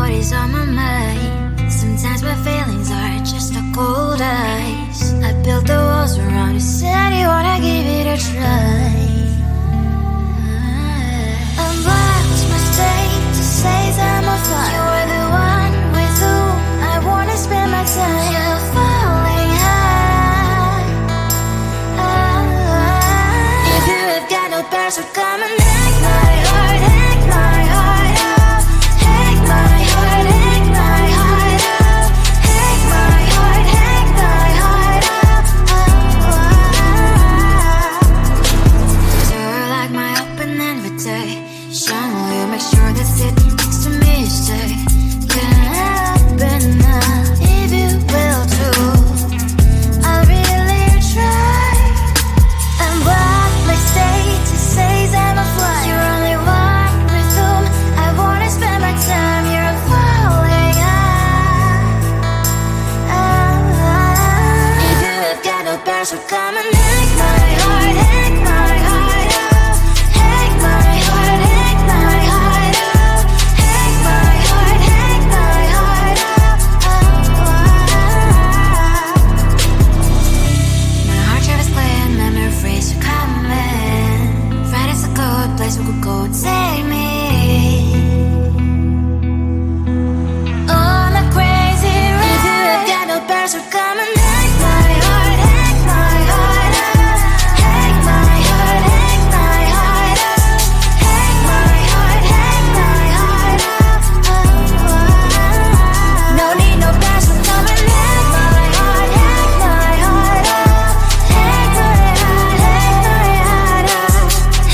what is on my mind. Sometimes my feelings are just a cold ice. I built the walls around you, said you wanna give it a try. I'm lost my state to say I'm a fly. You are the one with whom I wanna spend my time. You're falling high. If you have got no bears, so come and hack my heart, hack my heart out. Hack my heart, hack my heart out. Hack my heart, hack my heart out. You're like my open invitation. Will you make sure that sitting next to me you stay? Can happen now if you will too. I'll really try. And what my state to say I'm a fly. You're only one with whom I wanna spend my time. You're falling high. If you have got no bears, so come and hack my heart, hack my heart out. Hack my heart, hack my heart out. Hack my heart, hack my heart out. My heart travels playing memories are coming. Friday's a good place we could go, take me. On a crazy ride. If you have got no bears, so come and hack my heart, hack my heart out. Hack my heart, hack my heart out. Hack my heart, hack my heart out. No need no bears, so come and hack my heart, hack my heart out. Hack my heart, hack my heart out.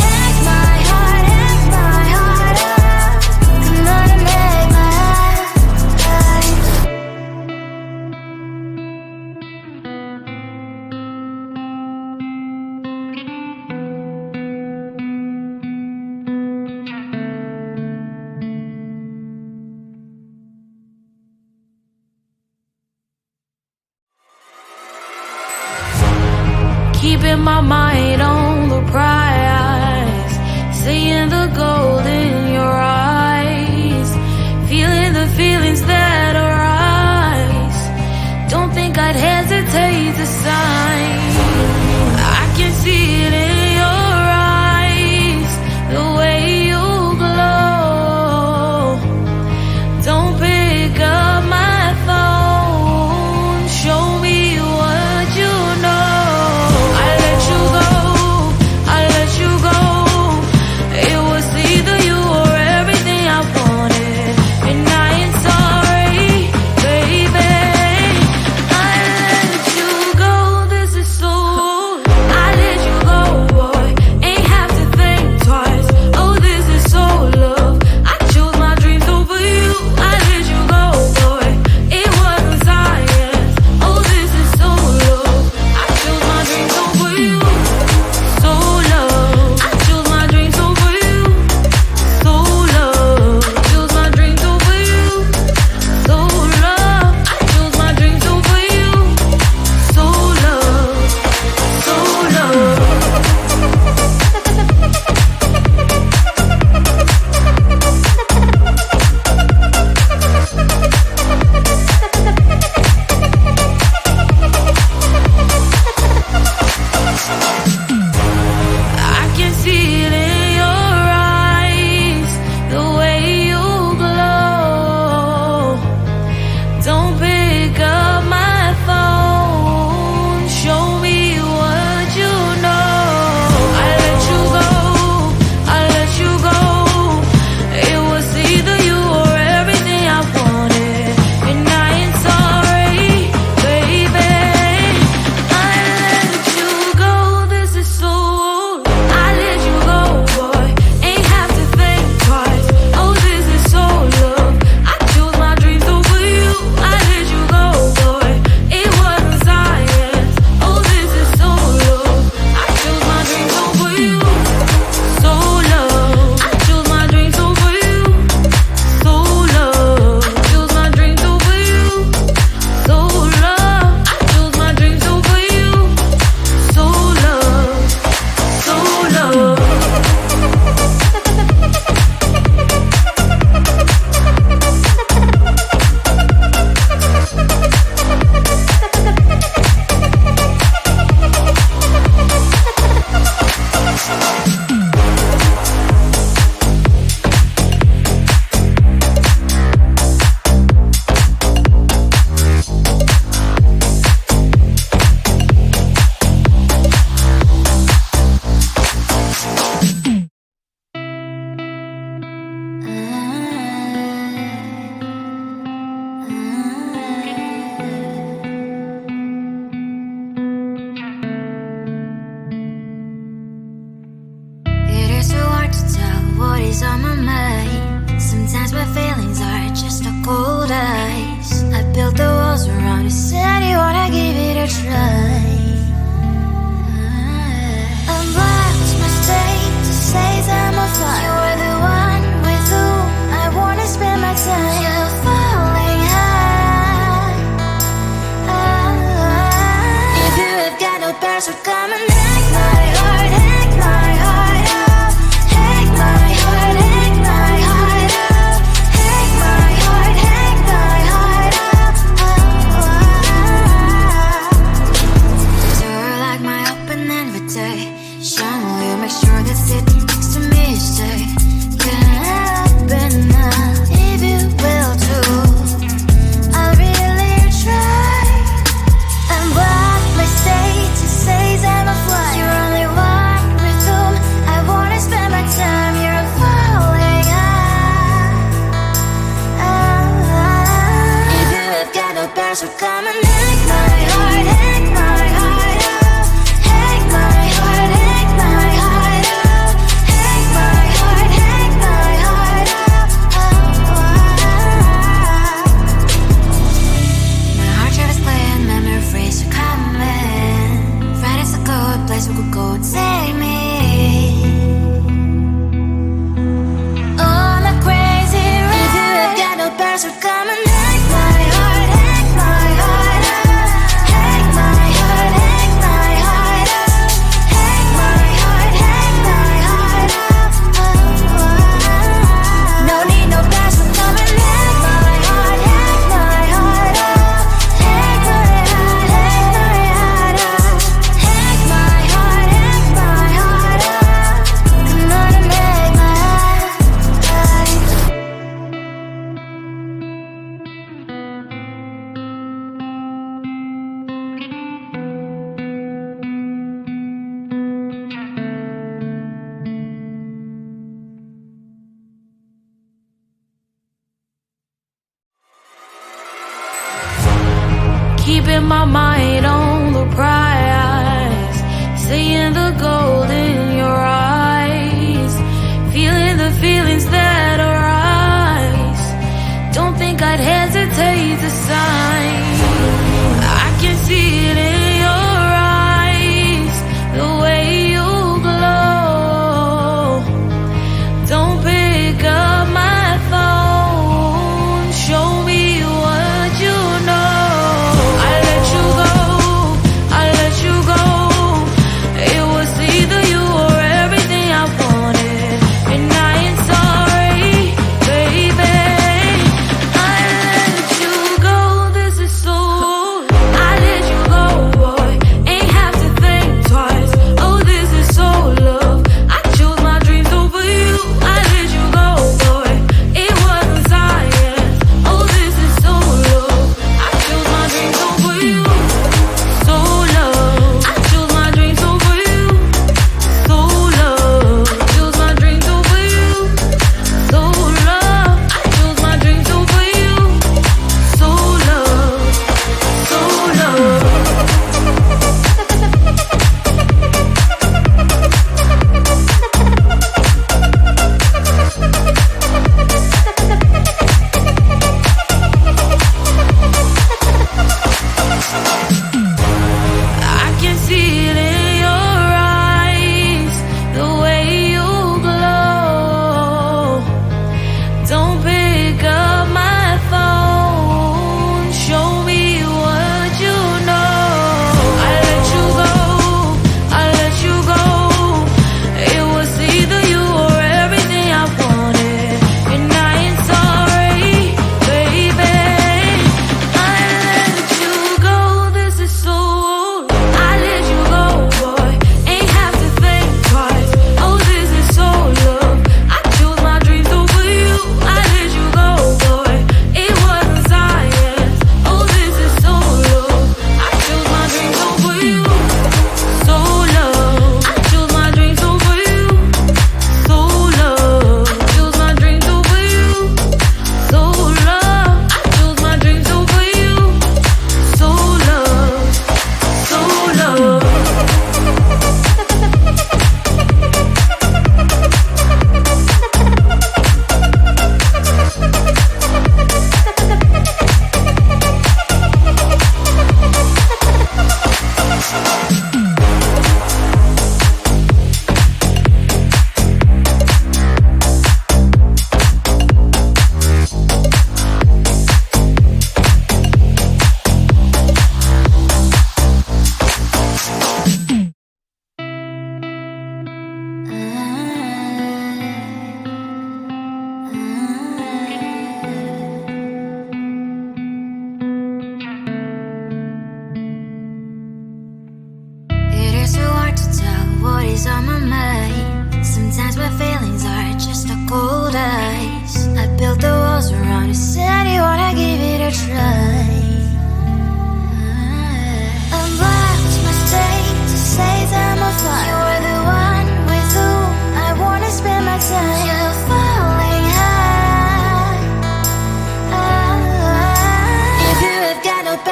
Hack my heart, hack my heart out. Come on and make my heart. Keeping my mind on the prize, seeing the gold in your eyes, feeling the feelings that arise. Don't think I'd hesitate to sign. I can see it in your eyes, the way you glow. Don't pick up my phone, show me what you know. I let you go, I let you try. I've lost my state to say I'm a fly. You're the one with whom I wanna spend my time. You're falling high. If you have got no bears, so come and hack my heart, hack my heart out. Hack my heart, hack my heart out. Hack my heart, hack my heart out. You're like my open invitation. Will you make sure that sitting next to me you stay? Can I open up if you will too? I'll really try. And what my state to say I'm a fly. You're only one with whom I wanna spend my time. You're falling high. If you have got no bears, so come and hack my heart, hack my heart out. Hack my heart, hack my heart out. Hack my heart, hack my heart out. My heart drive is playing, memory freeze, you're coming. Friday's a good place we could go and take me. On a crazy ride. If you have got no bears, so come and hack my heart, hack my heart out. Hack my heart, hack my heart out. Hack my heart, hack my heart out. No need no bears, so come and hack my heart, hack my heart out. Hack my heart, hack my heart out. Hack my heart, hack my heart out. Come on and make my heart. Keeping my mind on the prize, seeing the gold in your eyes, feeling the feelings that arise. Don't think I'd hesitate to sign. I can see it in your eyes, the way you glow. Don't pick up my phone, show me what you know. I let you go, it was the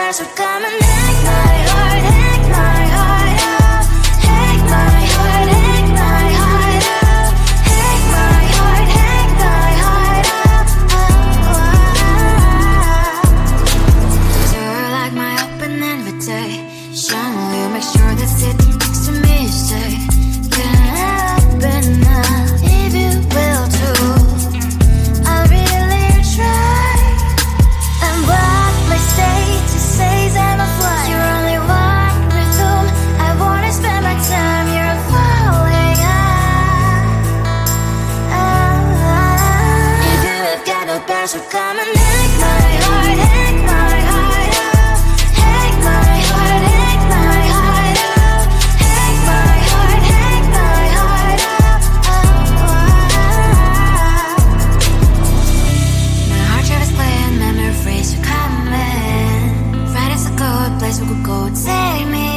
bear, so come and take my heart, take my heart out. Take my heart, take my heart out. Take my heart, take my heart out. You're like my open invitation. Will you make sure that sitting next to me you stay? Can I open up if you will too? I'll really try. And what my status says I'm a fly. You're only one with whom I wanna spend my time. You're falling out. If you have got no bear, so come and take my heart, take my heart out. Take my heart, take my heart out. Take my heart, take my heart out. My heart travels playing memories are coming. Right as a good place we could go, take me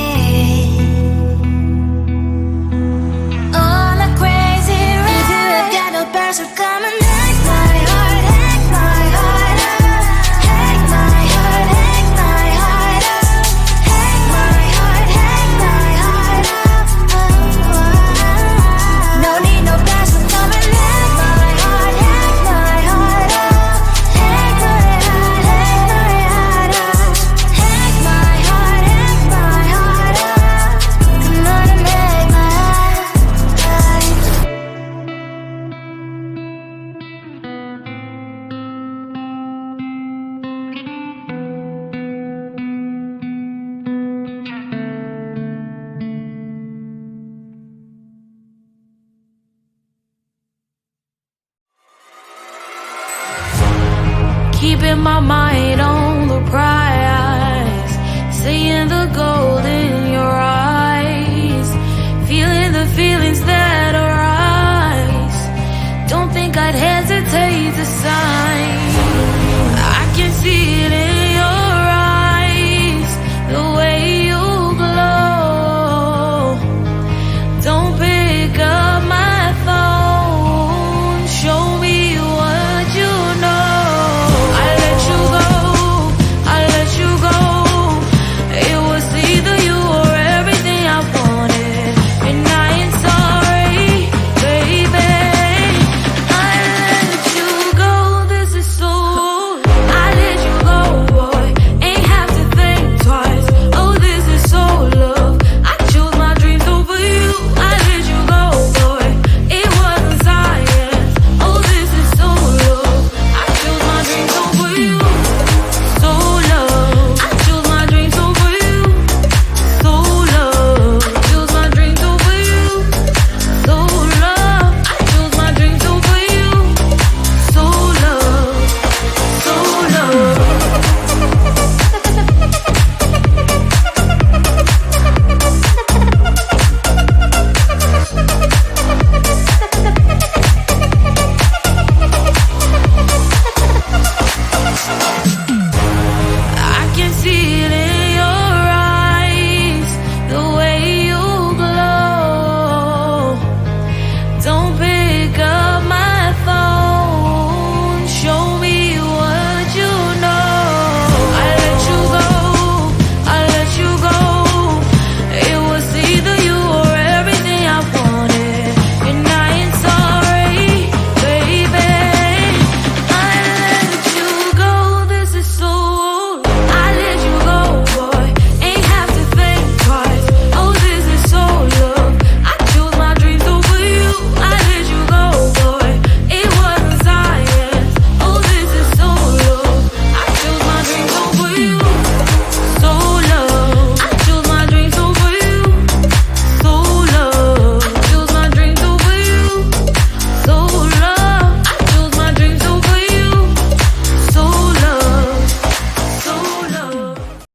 on a crazy ride. If you have got no bear, so come and take my heart, take my heart out. Take my heart, take my heart out. Take my heart, take my heart out. No need no bear, so come and take my heart, take my heart out. Take my heart, take my heart out. Take my heart, take my heart out. Come on and make my heart. Keeping my mind on the prize, seeing the gold in your eyes.